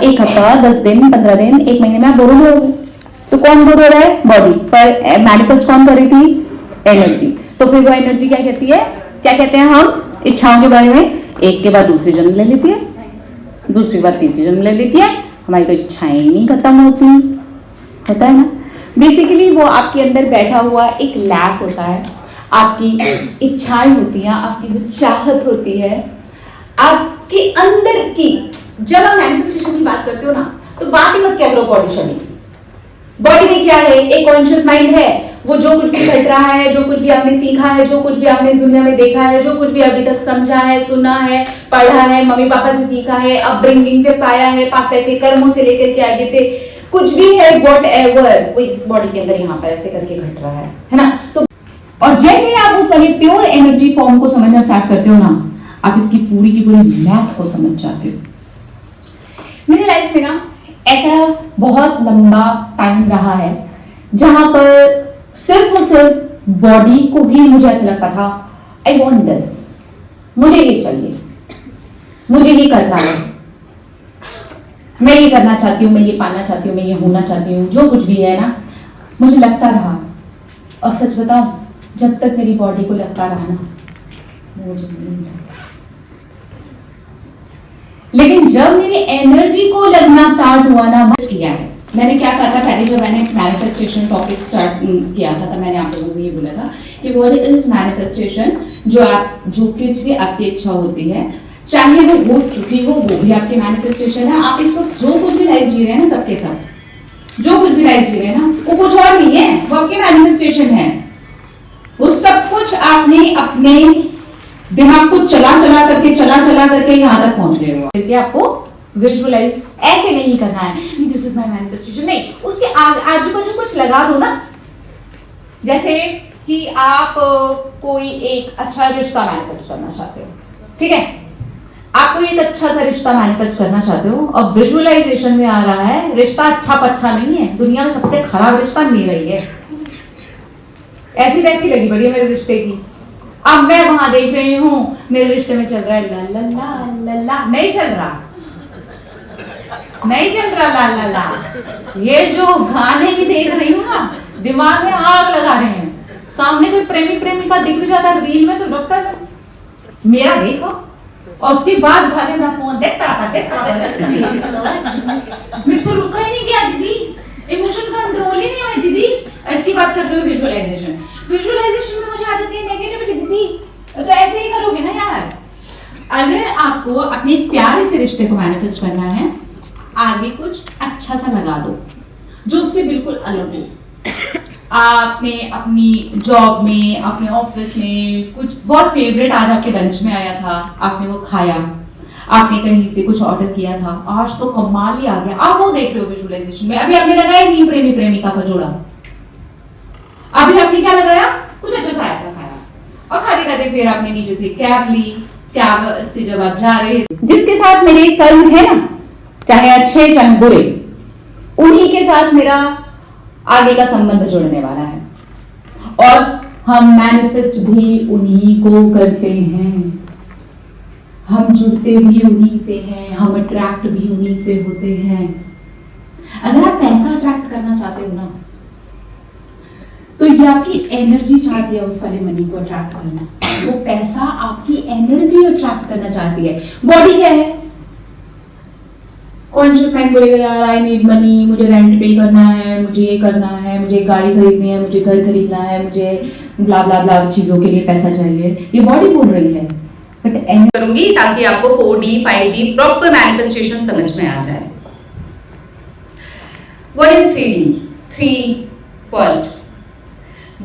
एक हफ्ता, 10 दिन, 15 दिन, एक महीने में आप बोर हो गए। तो कौन बोर हो रहा है? बॉडी। पर मैनिफेस्ट कौन कर रही थी? एनर्जी। तो फिर वो एनर्जी क्या कहती है? क्या कहते हैं हम इच्छाओं के बारे में? एक के बाद दूसरी जन्म ले लेती है, दूसरी बार तीसरी जन्म ले लेती है। हमारी तो इच्छाएं ही नहीं खत्म होती, होता है ना। बेसिकली वो आपके अंदर बैठा हुआ एक लैक होता है, आपकी इच्छाएं होती हैं, आपकी वो चाहत होती है आपके अंदर की। जब आप मैनिफेस्टेशन की बात करते हो ना, तो बात ही मत क्या करो बॉडी शॉडी। बॉडी में क्या है? एक कॉन्शियस माइंड है, वो जो कुछ भी घट रहा है, जो कुछ भी आपने सीखा है, जो कुछ भी आपने इस दुनिया में देखा है, जो कुछ भी अभी तक समझा है, सुना है, पढ़ा है, मम्मी पापा से सीखा है, अपब्रिंगिंग पे पाया है, पास लाइफ के कर्मों से लेकर के आगे थे, कुछ भी है, वॉट एवर, वो इस बॉडी के अंदर यहाँ पर ऐसे करके घट रहा है ना। तो और जैसे ही आप उस वाली प्योर एनर्जी फॉर्म को समझना स्टार्ट करते हो ना, आप इसकी पूरी की पूरी मैथ को समझ जाते हो। मेरी लाइफ में ना ऐसा बहुत लंबा टाइम रहा है जहां पर सिर्फ और सिर्फ बॉडी को ही मुझे ऐसा लगता था, आई वॉन्ट दिस, मुझे ये चाहिए, मुझे ये करना है, मैं ये करना चाहती हूँ, मैं ये पाना चाहती हूँ, मैं ये होना चाहती हूँ, जो कुछ भी है ना, मुझे लगता रहा। और सच बताऊं, जब तक मेरी बॉडी को लगता रहा ना, मुझे नहीं मिला। लेकिन जब मेरी एनर्जी को लगना स्टार्ट हुआ ना, मस्त किया है। मैंने क्या कहा था पहले, जब मैंने मैनिफेस्टेशन टॉपिक स्टार्ट किया था, तब मैंने आप लोगों को ये बोला था कि व्हाट इज मैनिफेस्टेशन, जो कुछ भी आपकी इच्छा होती है, चाहे वो हो चुकी हो, वो भी आपकी मैनिफेस्टेशन है। आप इस वक्त जो कुछ भी लाइफ जी रहे हैं ना, सबके साथ जो कुछ भी लाइफ जी रहे हैं ना, वो कुछ और नहीं है, वो आपके मैनिफेस्टेशन है। वो सब कुछ आपने अपने दिमाग को चला चला करके यहाँ तक पहुंच गए हो। आपको विजुअलाइज ऐसे नहीं करना है, दिस इज माय मैनिफेस्टेशन, नहीं, उसके आजू बाजू कुछ लगा दो ना। जैसे कि आप कोई एक अच्छा रिश्ता मैनिफेस्ट करना चाहते हो, ठीक है, आप कोई एक अच्छा सा रिश्ता मैनिफेस्ट करना चाहते हो, और विजुअलाइजेशन में आ रहा है रिश्ता अच्छा पच्छा नहीं है, दुनिया में सबसे खराब रिश्ता मेरा ही है, ऐसी तैसी लगी बड़ी है मेरे रिश्ते की। अब मैं वहां देख रही हूं मेरे रिश्ते में चल रहा है ला ला ला ला ला, नहीं चल रहा ला ला ला। ये जो गाने भी देख रही हूँ ना, दिमाग में आग लगा रहे हैं। सामने कोई प्रेमी प्रेमिका दिख भी जाता है रील में, तो डॉक्टर मेरा देखो, और उसके बाद भागे ना फोन देखता मुझसे रुका ही नहीं गया दीदी, इमोशन कंट्रोल ही नहीं हुआ दीदी। इसकी बात कर रही हूँ विजुअलाइजेशन। विजुअलाइजेशन में मुझे आ जाती है नेगेटिविटी, दीदी तो ऐसे ही करोगे ना यार। अगर आपको अपने प्यारे से रिश्ते को मैनिफेस्ट करना है, आगे कुछ अच्छा सा लगा दो जो उससे बिल्कुल अलग हो। आपने अपनी जॉब में, अपने ऑफिस में कुछ बहुत फेवरेट आज आपके लंच में आया था, आपने वो खाया, आपने कहीं से कुछ ऑर्डर किया था, आज तो कमाल ही आ गया, आप वो देख रहे हो विजुअलाइजेशन में। अभी आपने लगाया नहीं प्रेमी प्रेमिका का जोड़ा, अभी आपने क्या लगाया, कुछ अच्छा सा आया था खाया, और खाते खाते फिर आपने नीचे से कैब ली, कैब से जब आप जा रहे, जिसके साथ मेरे कर्म है ना, चाहे अच्छे चाहे बुरे, उन्हीं के साथ मेरा आगे का संबंध जुड़ने वाला है। और हम मैनिफेस्ट भी उन्हीं को करते हैं, हम जुड़ते भी उन्हीं से हैं, हम अट्रैक्ट भी उन्हीं से होते हैं। अगर आप पैसा अट्रैक्ट करना चाहते हो ना, तो ये आपकी एनर्जी चाहती है उस वाले मनी को अट्रैक्ट करना, वो पैसा आपकी एनर्जी अट्रैक्ट करना चाहती है। बॉडी क्या है? कॉन्शियस माइंड बोलेगा यार आई नीड मनी, मुझे रेंट पे करना है, मुझे ये करना है, मुझे गाड़ी खरीदनी है, मुझे घर खरीदना है, मुझे ब्ला ब्ला ब्ला चीजों के लिए पैसा चाहिए, ये बॉडी बोल रही है। बट करूंगी ताकि आपको 4D 5D प्रॉपर मैनिफेस्टेशन समझ में आ जाए। What is 3D? 3 फर्स्ट,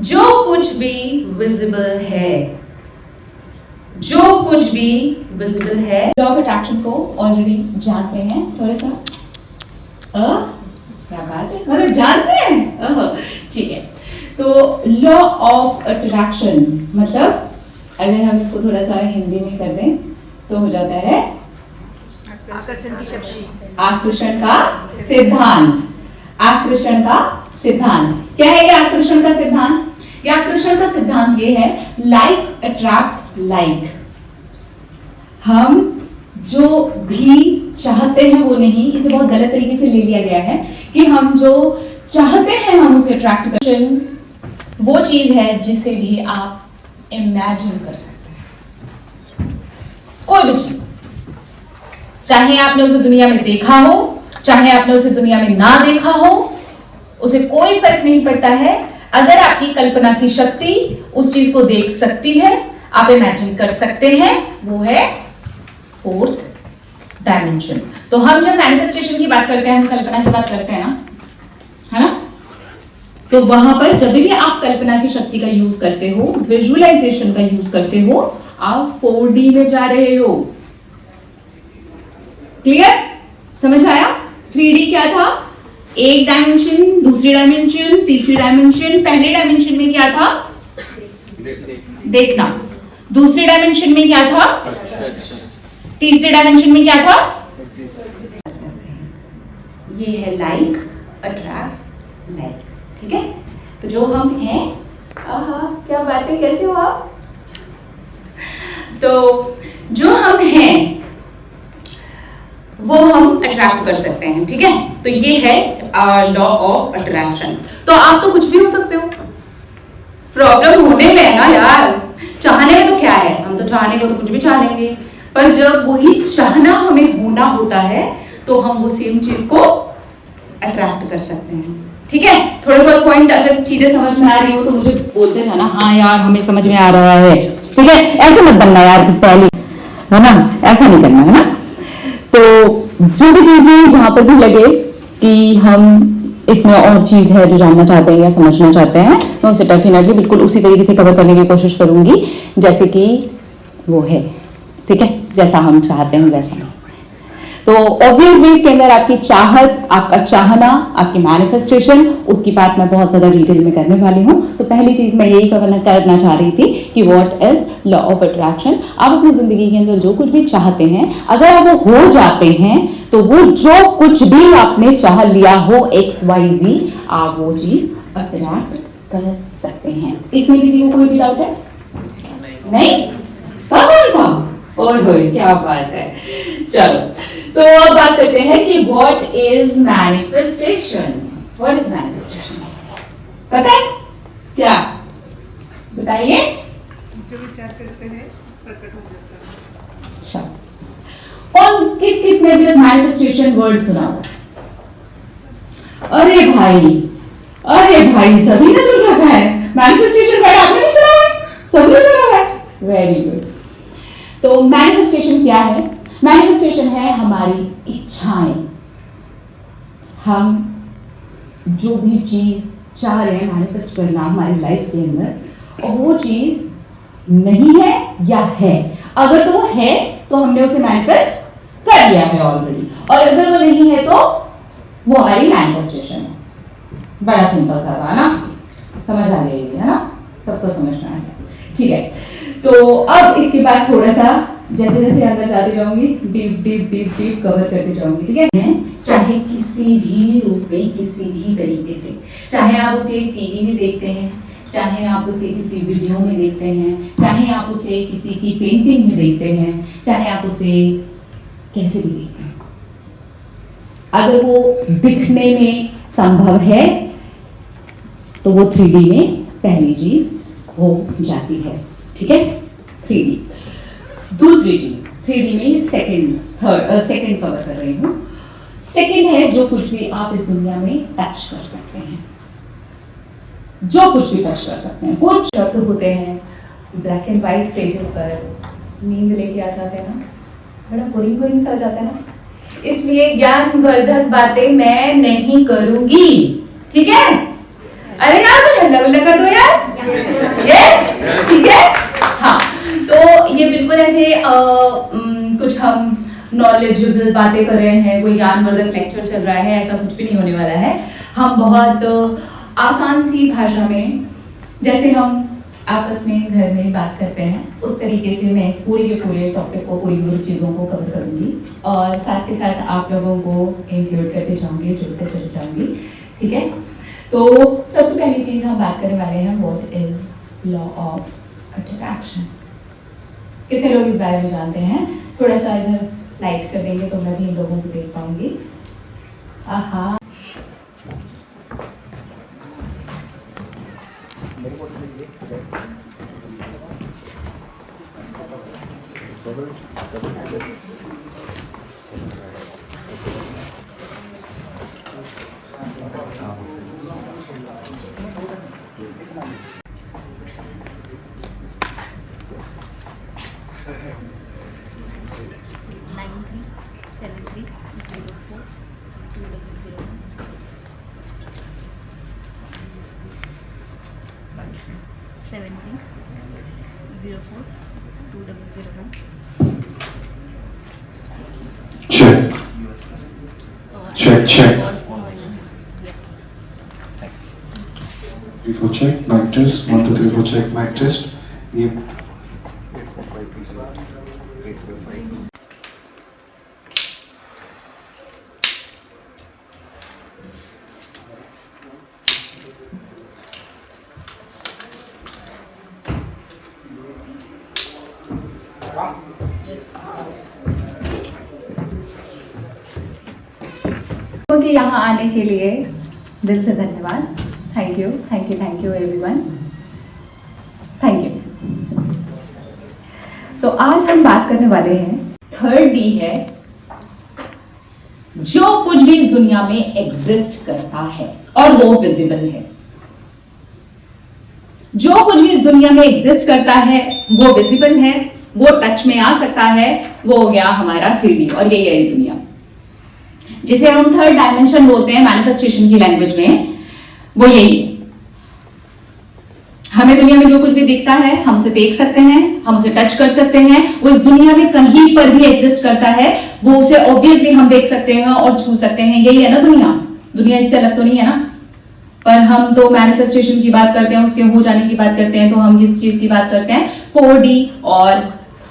जो कुछ भी विजिबल है, जो कुछ भी विजिबल है, लॉ ऑफ अट्रैक्शन को ऑलरेडी जानते हैं थोड़ा सा, क्या बात है, मतलब जानते हैं, ठीक है। तो लॉ ऑफ अट्रैक्शन मतलब अगर हम इसको थोड़ा सा हिंदी में कर दें तो हो जाता है आकर्षण की शक्ति, आकर्षण का सिद्धांत। आकर्षण का सिद्धांत क्या है? आकर्षण का सिद्धांत, आकर्षण का सिद्धांत ये है, लाइक अट्रैक्ट्स लाइक। हम जो भी चाहते हैं वो नहीं, इसे बहुत गलत तरीके से ले लिया गया है कि हम जो चाहते हैं हम उसे अट्रैक्ट कर, वो चीज है जिसे भी आप इमेजिन कर सकते हैं। कोई भी चीज, चाहे आपने उसे दुनिया में देखा हो, चाहे आपने उसे दुनिया में ना देखा हो, उसे कोई फर्क नहीं पड़ता है। अगर आपकी कल्पना की शक्ति उस चीज को देख सकती है, आप इमेजिन कर सकते हैं, वो है फोर्थ डायमेंशन। तो हम जब मैनिफेस्टेशन की बात करते हैं, हम कल्पना की बात करते हैं ना, है ना, तो वहां पर जब भी आप कल्पना की शक्ति का यूज करते हो, विजुअलाइजेशन का यूज करते हो, आप 4D में जा रहे हो। क्लियर? समझ आया? 3D क्या था? एक डायमेंशन, दूसरी डायमेंशन, तीसरी डायमेंशन। पहले डायमेंशन में क्या था? देखना। दूसरी डायमेंशन में क्या था? तीसरे डायमेंशन में क्या था? ये है लाइक, अट्रैक्ट, लाइक। ठीक है, तो जो हम हैं, आहा क्या बात है, कैसे हो आप? तो जो हम हैं वो हम अट्रैक्ट कर सकते हैं। ठीक है, तो ये है लॉ ऑफ अट्रैक्शन। तो आप तो कुछ भी हो सकते हो, प्रॉब्लम होने में है ना यार। चाहने में तो क्या है, हम तो चाहने को तो कुछ भी चाह लेंगे, पर जब वही चाहना हमें होना होता है तो हम वो सेम चीज को अट्रैक्ट कर सकते हैं। ठीक है, थोड़े बहुत पॉइंट अगर चीजें समझ में आ रही हो तो मुझे बोलते जाना, हाँ यार हमें समझ में आ रहा है। ठीक है, ऐसे मत बनना यार पहले, है ना, ऐसा नहीं करना, है ना। तो जो भी चीजें जहां पर भी लगे कि हम इसमें और चीज है जो जानना चाहते हैं या समझना चाहते हैं, मैं उसे डेफिनेटली बिल्कुल उसी तरीके से कवर करने की कोशिश करूंगी जैसे कि वो है। ठीक है, जैसा हम चाहते हैं वैसा। तो ऑब्वियसली इसके अंदर आपकी चाहत, आपका चाहना, आपकी मैनिफेस्टेशन, उसकी बात मैं बहुत ज्यादा डिटेल में करने वाली हूं। तो पहली चीज मैं यही करना चाह रही थी कि what is law of attraction. आप अपनी जिंदगी के अंदर जो कुछ भी चाहते हैं, अगर वो हो जाते हैं तो वो जो कुछ भी आपने चाह लिया हो XYZ, आप वो चीज अट्रैक्ट कर सकते हैं। इसमें किसी को कोई भी डाउट है? नहीं? आसान था। ओए होए क्या बात है। चलो, तो अब बात करते हैं कि what is manifestation. What is manifestation? पता है क्या? बताइए। जो विचार करते हैं प्रकट हो जाता है। अच्छा, और किस किस ने भी मैनिफेस्टेशन वर्ड सुना हो? अरे भाई सभी ने सुन रखा है मैनिफेस्टेशन वर्ड। आपने भी सुना है? सबने सुना है? Very good. तो मैनिफेस्टेशन क्या है? मैनिफेस्टेशन है हमारी इच्छाएं। हम जो भी चीज चाह रहे हैं मैनिफेस्ट करना हमारी लाइफ के अंदर, और वो चीज नहीं है या है। अगर तो है तो हमने उसे मैनिफेस्ट कर लिया है ऑलरेडी, और अगर वो नहीं है तो वो हमारी मैनिफेस्टेशन है। बड़ा सिंपल सा था ना, समझ आ गई है ना, सबको समझना है। ठीक है, तो अब इसके बाद थोड़ा सा जैसे जैसे अंदर जाती जाऊंगी, deep deep deep deep cover करती जाऊंगी। ठीक है, चाहे किसी भी रूप में, किसी भी तरीके से, चाहे आप उसे टीवी में देखते हैं, चाहे आप उसे किसी वीडियो में देखते हैं, चाहे आप उसे किसी की पेंटिंग में देखते हैं, चाहे आप उसे कैसे भी देखते हैं, अगर वो दिखने में संभव है तो वो 3D में पहली चीज हो जाती है। ठीक है, 3D। दूसरी चीज 3D में सेकंड कवर कर रही हूं। सेकंड है जो कुछ भी आप इस दुनिया में टच कर सकते हैं, जो कुछ भी टच कर सकते हैं। कुछ शब्द होते हैं ब्लैक एंड व्हाइट पेजेस पर नींद लेके आ जाते हैं ना, बड़ा बोरिंग सा हो जाता है ना, इसलिए ज्ञानवर्धक बातें मैं नहीं करूंगी। ठीक है, अरे यार तो हल्ला गुल्ला कर दो यार। यस, ठीक है। हाँ, तो ये बिल्कुल ऐसे कुछ हम नॉलेजेबल बातें कर रहे हैं, कोई ज्ञानवर्धक लेक्चर चल रहा है, ऐसा कुछ भी नहीं होने वाला है। हम बहुत आसान सी भाषा में, जैसे हम आपस में घर में बात करते हैं, उस तरीके से मैं इस पूरे के पूरे टॉपिक को, पूरी चीज़ों को कवर करूंगी, और साथ के साथ आप लोगों को इंक्लूड करते जाऊंगी, जुड़ते चले जाऊंगी। ठीक है, तो सबसे पहली चीज़ हम बात करने वाले हैं, what is law of attraction. कितने लोग इस बारे में जानते हैं? थोड़ा सा इधर लाइट कर देंगे तो मैं भी इन लोगों को देख पाऊंगी। आहा, Check. Check. 3 4 check. Mic test. 1 2 3 4 check. Mic test. ये के यहाँ आने के लिए दिल से धन्यवाद। Thank you everyone, thank you. तो आज हम बात करने वाले हैं, थर्ड डी है जो कुछ भी इस दुनिया में एग्जिस्ट करता है और वो विजिबल है। जो कुछ भी इस दुनिया में एग्जिस्ट करता है वो विजिबल है, वो टच में आ सकता है, वो हो गया हमारा 3D। और यही है दुनिया जिसे हम थर्ड डायमेंशन बोलते हैं मैनिफेस्टेशन की लैंग्वेज में, वो यही है। हमें दुनिया में जो कुछ भी दिखता है हम उसे देख सकते हैं, हम उसे टच कर सकते हैं, वो इस दुनिया में कहीं पर भी एग्जिस्ट करता है, वो उसे ऑब्वियसली हम देख सकते हैं और छू सकते हैं। यही है ना दुनिया इससे अलग तो नहीं है ना। पर हम तो मैनिफेस्टेशन की बात करते हैं, उसके हो जाने की बात करते हैं, तो हम किस चीज की बात करते हैं? 4D और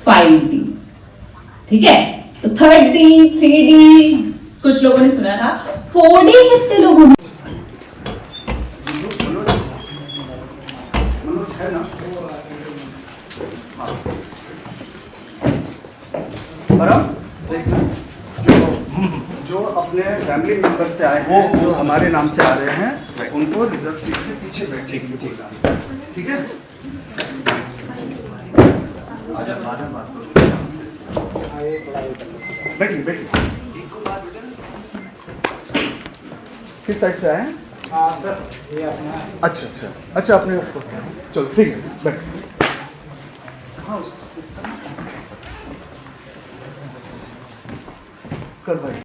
5D। ठीक है, तो 3D 3D कुछ लोगों ने सुना था, 4D कितने लोगों ने? जो अपने फैमिली मेंबर से आए हैं, जो हमारे नाम से आ रहे हैं, उनको रिजर्व सीट से पीछे बैठे ठीक है। आजा बात करो, बैठिए। किस साइड से आए हैं? सर ये अपना। अच्छा अपने चलो ठीक है, बैठ। कल भाई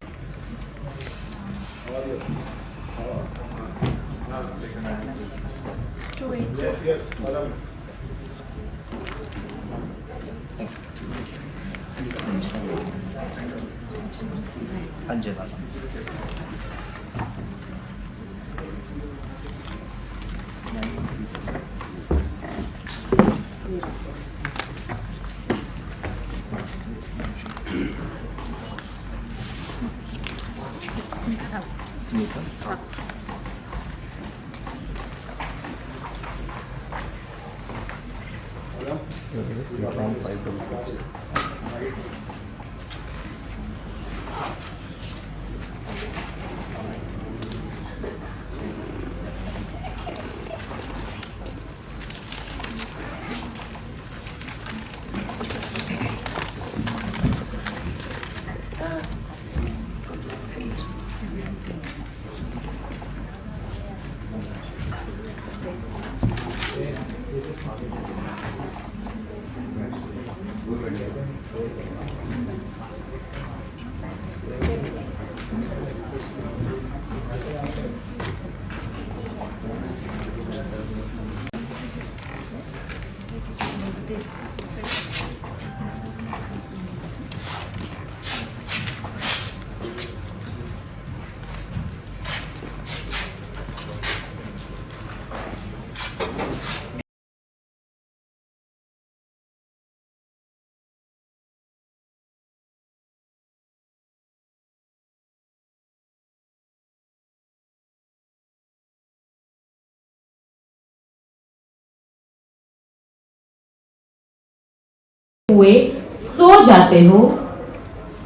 हुए सो जाते हो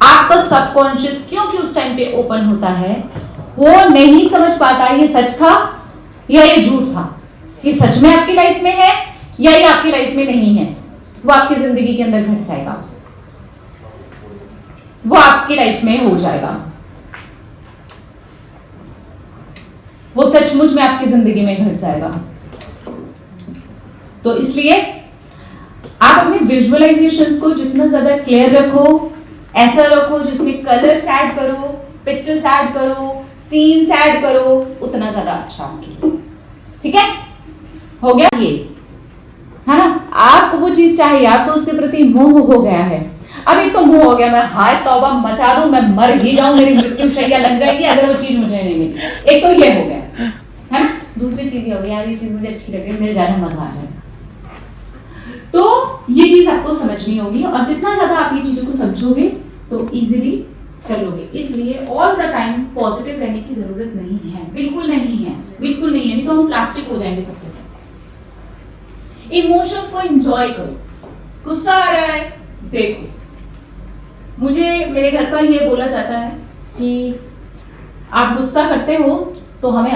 आपका सबकॉन्शियस क्योंकि उस टाइम पे ओपन होता है, वो नहीं समझ पाता ये सच था या ये झूठ था, ये सच में आपकी लाइफ में है या ये आपकी लाइफ में नहीं है। वो आपकी जिंदगी के अंदर घट जाएगा, वो आपकी लाइफ में हो जाएगा, वो सचमुच में आपकी जिंदगी में घट जाएगा। तो इसलिए आप अपने विजुअलाइजेशंस को जितना ज्यादा क्लियर रखो, ऐसा रखो जिसमें कलर्स ऐड करो, पिक्चर्स ऐड करो, सीन्स ऐड करो, उतना ज्यादा अच्छा होगी। ठीक है, हो गया ये, है ना। आपको वो चीज चाहिए, आपको उसके प्रति मोह हो गया है। अब एक तो मोह हो गया, मैं हाय तौबा मचा दूं, मैं मर ही जाऊं, मेरी मृत्यु शैया लग जाएगी अगर वो चीज मुझे नहीं मिली। एक तो ये हो गया, है ना। दूसरी चीज ये हो गई, यार ये चीज मुझे अच्छी लग रही है, मिल जाना मजा आ जाएगा। तो ये चीज आपको समझनी होगी, और जितना ज्यादा आप ये चीजों को समझोगे तो इजीली कर लोगे। इसलिए ऑल द टाइम पॉजिटिव रहने की जरूरत नहीं है, बिल्कुल नहीं है, बिल्कुल नहीं है, नहीं तो हम प्लास्टिक हो जाएंगे सबके साथ। इमोशंस को एंजॉय करो। गुस्सा आ रहा है, देखो, मुझे मेरे घर पर ये बोला जाता है कि आप गुस्सा करते हो तो हमें